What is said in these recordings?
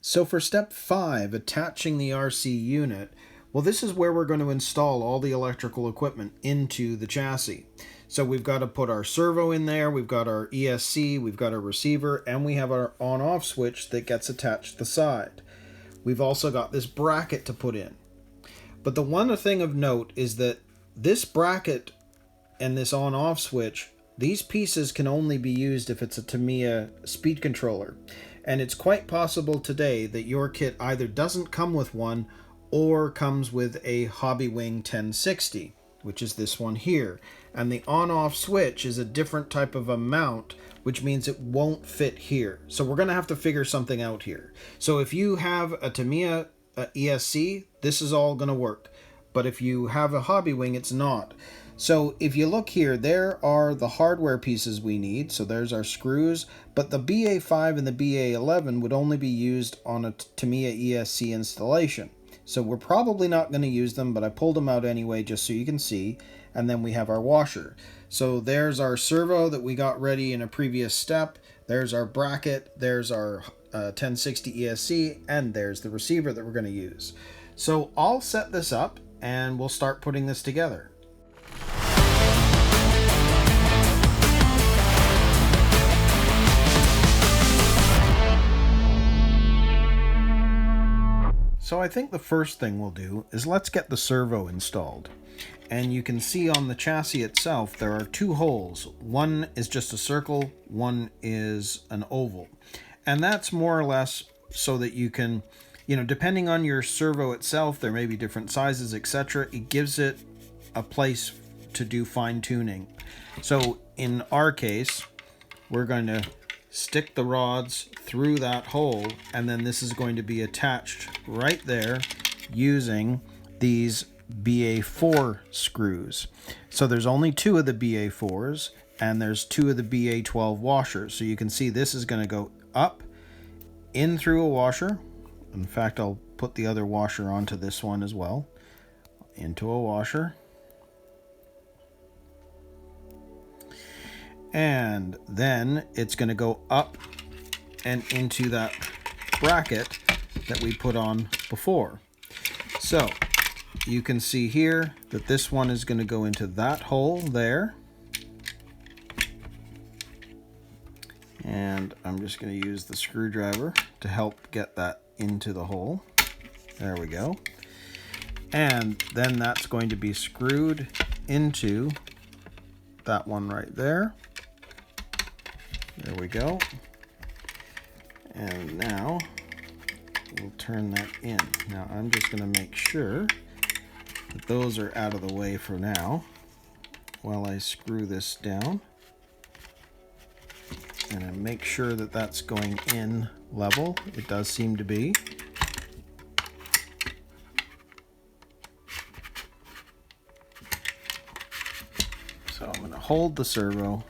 So for step 5, attaching the RC unit, well, this is where we're going to install all the electrical equipment into the chassis. So we've got to put our servo in there, we've got our ESC, we've got our receiver, and we have our on-off switch that gets attached to the side. We've also got this bracket to put in. But the one thing of note is that this bracket and this on-off switch, these pieces can only be used if it's a Tamiya speed controller. And it's quite possible today that your kit either doesn't come with one or comes with a Hobbywing 1060, which is this one here. And the on-off switch is a different type of a mount, which means it won't fit here. So we're going to have to figure something out here. So if you have a Tamiya ESC, this is all going to work. But if you have a Hobbywing, it's not. So if you look here, there are the hardware pieces we need. So there's our screws, but the BA5 and the BA11 would only be used on a Tamiya ESC installation. So we're probably not going to use them, but I pulled them out anyway just so you can see. And then we have our washer. So there's our servo that we got ready in a previous step. There's our bracket, there's our 1060 ESC, and there's the receiver that we're going to use. So I'll set this up and we'll start putting this together. So I think the first thing we'll do is let's get the servo installed. And you can see on the chassis itself there are two holes. One is just a circle, one is an oval. And that's more or less so that you can, depending on your servo itself, there may be different sizes, etc. It gives it a place to do fine tuning. So in our case, we're going to stick the rods through that hole, and then this is going to be attached right there using these BA4 screws. So there's only two of the BA4s and there's two of the BA12 washers. So you can see this is going to go up in through a washer. In fact, I'll put the other washer onto this one as well. Into a washer. And then it's going to go up and into that bracket that we put on before. So you can see here that this one is going to go into that hole there. And I'm just going to use the screwdriver to help get that into the hole. There we go. And then that's going to be screwed into that one right there. There we go. And now we'll turn that in. Now I'm just going to make sure that those are out of the way for now while I screw this down. And I make sure that that's going in level. It does seem to be. So I'm going to hold the servo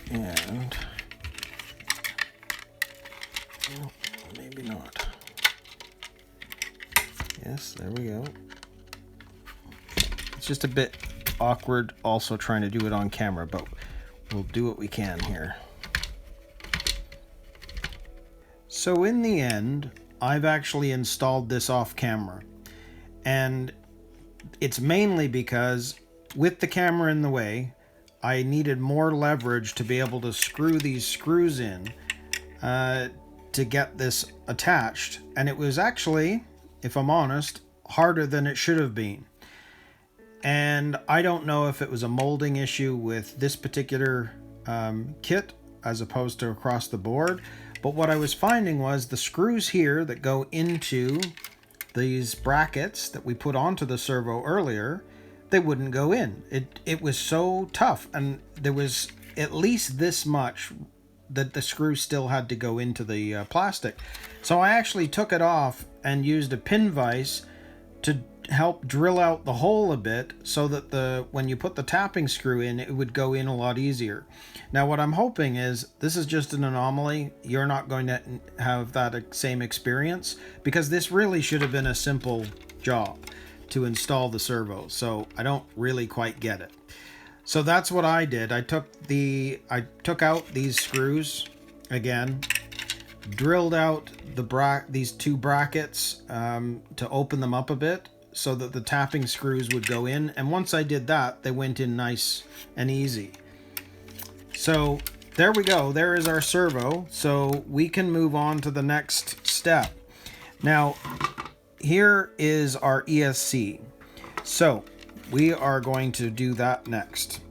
and well, maybe not. Yes, there we go. It's just a bit awkward also trying to do it on camera, but we'll do what we can here. So in the end, I've actually installed this off camera, and it's mainly because with the camera in the way, I needed more leverage to be able to screw these screws in to get this attached, and it was actually, if I'm honest, harder than it should have been. And I don't know if it was a molding issue with this particular kit as opposed to across the board, but what I was finding was the screws here that go into these brackets that we put onto the servo earlier, they wouldn't go in. It was so tough, and there was at least this much that the screw still had to go into the plastic. So I actually took it off and used a pin vise to help drill out the hole a bit so that when you put the tapping screw in, it would go in a lot easier. Now what I'm hoping is this is just an anomaly. You're not going to have that same experience, because this really should have been a simple job to install the servo. So I don't really quite get it. So that's what I did. I took out these screws again, drilled out these two brackets to open them up a bit so that the tapping screws would go in. And once I did that, they went in nice and easy. So there we go. There is our servo. So we can move on to the next step. Now, here is our ESC. So we are going to do that next.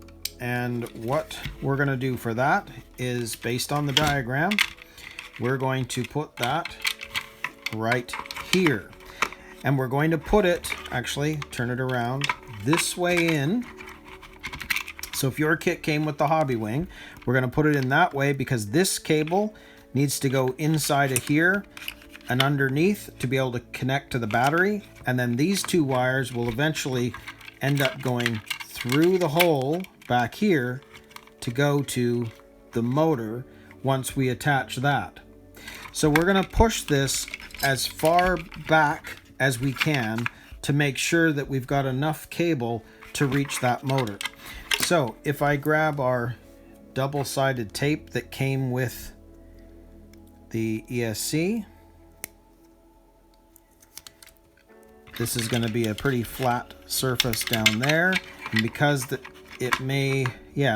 And what we're going to do for that is, based on the diagram, we're going to put that right here. And we're going to put it, actually, turn it around, this way in. So if your kit came with the Hobby Wing, we're going to put it in that way because this cable needs to go inside of here and underneath to be able to connect to the battery. And then these two wires will eventually end up going through the hole back here to go to the motor once we attach that. So we're going to push this as far back as we can to make sure that we've got enough cable to reach that motor. So if I grab our double-sided tape that came with the ESC, this is going to be a pretty flat surface down there, and because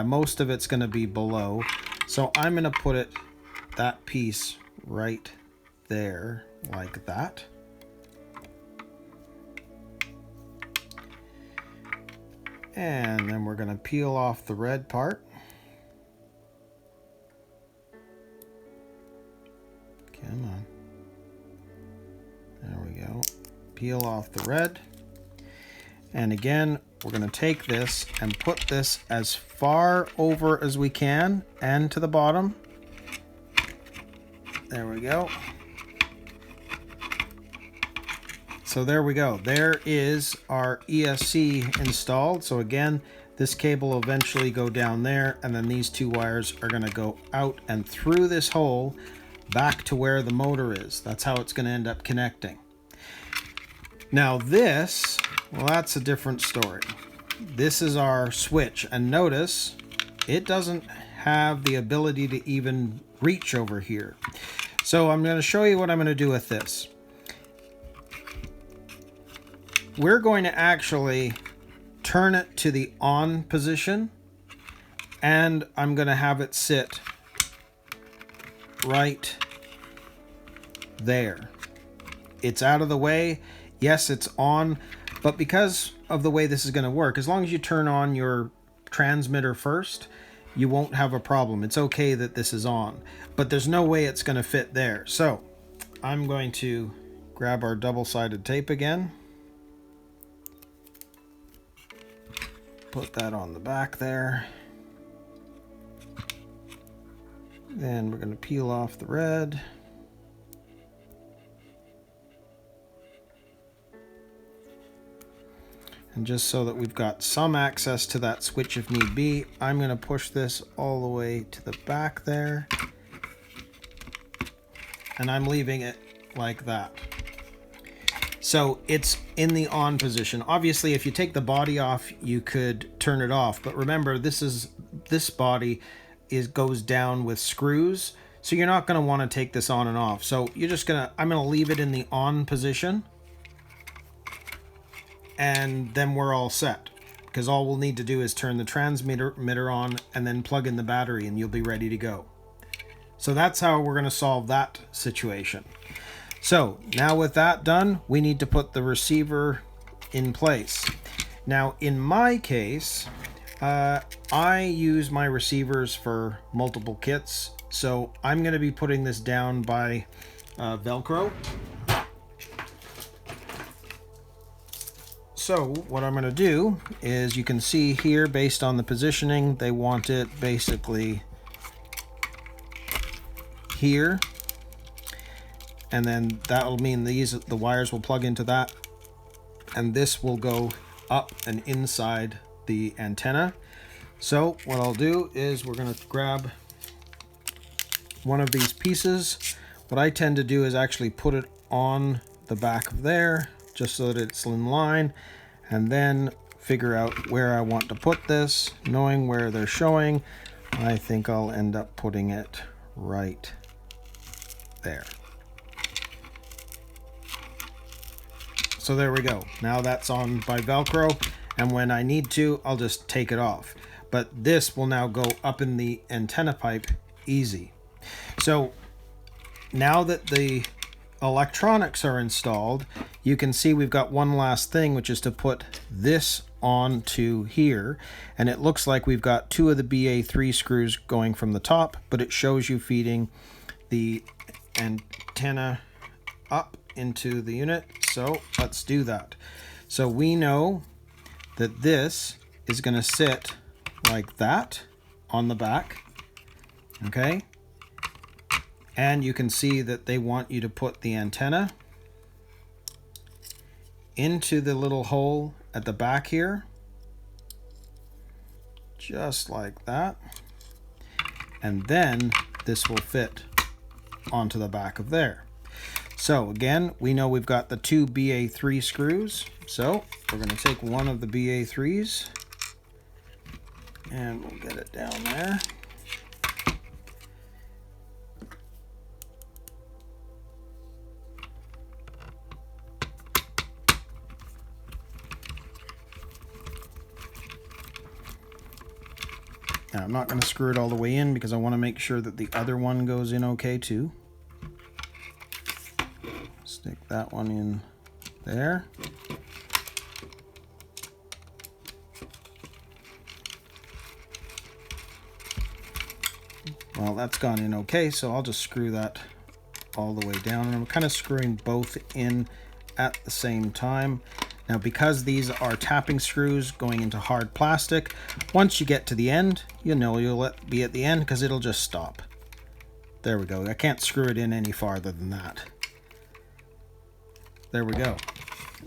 most of it's going to be below, so I'm going to put that piece right there like that. And then we're going to peel off the red part. Come on. There we go. Peel off the red. And again, we're going to take this and put this as far over as we can and to the bottom. There we go. So there we go. There is our ESC installed. So again, this cable will eventually go down there, and then these two wires are going to go out and through this hole back to where the motor is. That's how it's going to end up connecting. Now this, well, that's a different story. This is our switch, and notice it doesn't have the ability to even reach over here. So I'm going to show you what I'm going to do with this. We're going to actually turn it to the on position, and I'm going to have it sit right there. It's out of the way. Yes, it's on, but because of the way this is going to work, as long as you turn on your transmitter first, you won't have a problem. It's okay that this is on, but there's no way it's going to fit there. So I'm going to grab our double-sided tape again. Put that on the back there. Then we're going to peel off the red. And just so that we've got some access to that switch if need be, I'm going to push this all the way to the back there. And I'm leaving it like that. So it's in the on position. Obviously, if you take the body off, you could turn it off. But remember, this body goes down with screws. So you're not going to want to take this on and off. So I'm going to leave it in the on position. And then we're all set. Because all we'll need to do is turn the transmitter on and then plug in the battery and you'll be ready to go. So that's how we're going to solve that situation. So now with that done, we need to put the receiver in place. Now in my case, I use my receivers for multiple kits. So I'm going to be putting this down by Velcro. So what I'm going to do is, you can see here, based on the positioning, they want it basically here. And then that'll mean the wires will plug into that. And this will go up and inside the antenna. So what I'll do is, we're going to grab one of these pieces. What I tend to do is actually put it on the back of there, just so that it's in line, and then figure out where I want to put this. Knowing where they're showing, I think I'll end up putting it right there. So there we go. Now that's on by Velcro, and when I need to, I'll just take it off. But this will now go up in the antenna pipe easy. So now that the electronics are installed, you can see we've got one last thing, which is to put this onto here, and it looks like we've got 2 of the BA3 screws going from the top, but it shows you feeding the antenna up into the unit. So let's do that. So we know that this is going to sit like that on the back, okay? And you can see that they want you to put the antenna into the little hole at the back here, just like that. And then this will fit onto the back of there. So again, we know we've got the 2 BA3 screws. So we're going to take one of the BA3s and we'll get it down there. Now, I'm not going to screw it all the way in because I want to make sure that the other one goes in okay too. Stick that one in there. Well, that's gone in okay, so I'll just screw that all the way down. And I'm kind of screwing both in at the same time. Now, because these are tapping screws going into hard plastic, once you get to the end, you know you'll be at the end because it'll just stop. There we go. I can't screw it in any farther than that. There we go.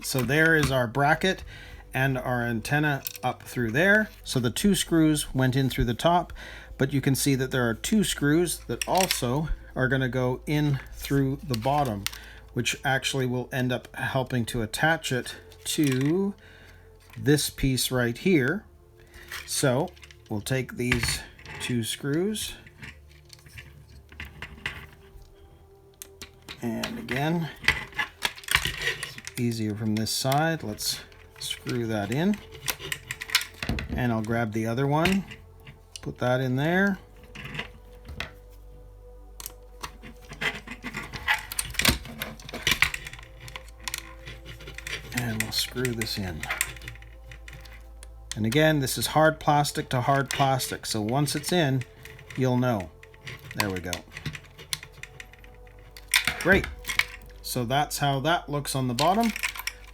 So there is our bracket and our antenna up through there. So the 2 screws went in through the top, but you can see that there are 2 screws that also are going to go in through the bottom, which actually will end up helping to attach it to this piece right here. So we'll take these 2 screws, and again, it's easier from this side. Let's screw that in, and I'll grab the other one, put that in there. And we'll screw this in. And again, this is hard plastic to hard plastic, so once it's in, you'll know. There we go. Great. So that's how that looks on the bottom.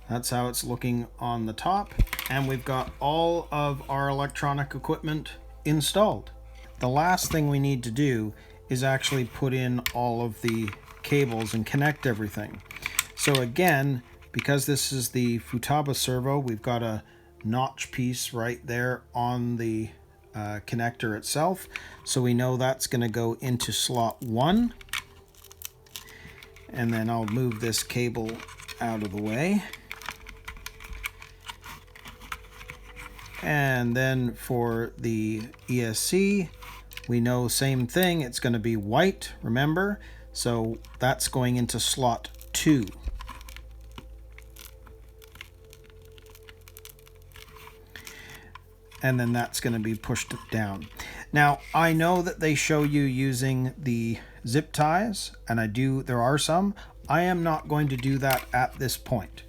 That's how it's looking on the top. And we've got all of our electronic equipment installed. The last thing we need to do is actually put in all of the cables and connect everything. So again, because this is the Futaba servo, we've got a notch piece right there on the connector itself. So we know that's going to go into slot 1. And then I'll move this cable out of the way. And then for the ESC, we know same thing. It's going to be white, remember? So that's going into slot 2. And then that's going to be pushed down. Now, I know that they show you using the zip ties, and there are some. I am not going to do that at this point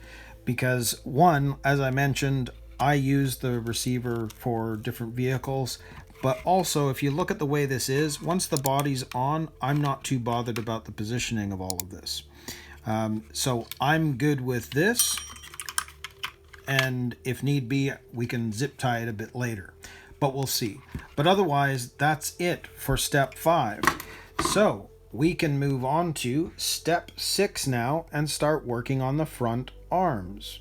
because, one, as I mentioned, I use the receiver for different vehicles, but also if you look at the way this is, once the body's on, I'm not too bothered about the positioning of all of this. So I'm good with this. And if need be, we can zip tie it a bit later, but we'll see. But otherwise, that's it for step 5. So we can move on to step 6 now and start working on the front arms.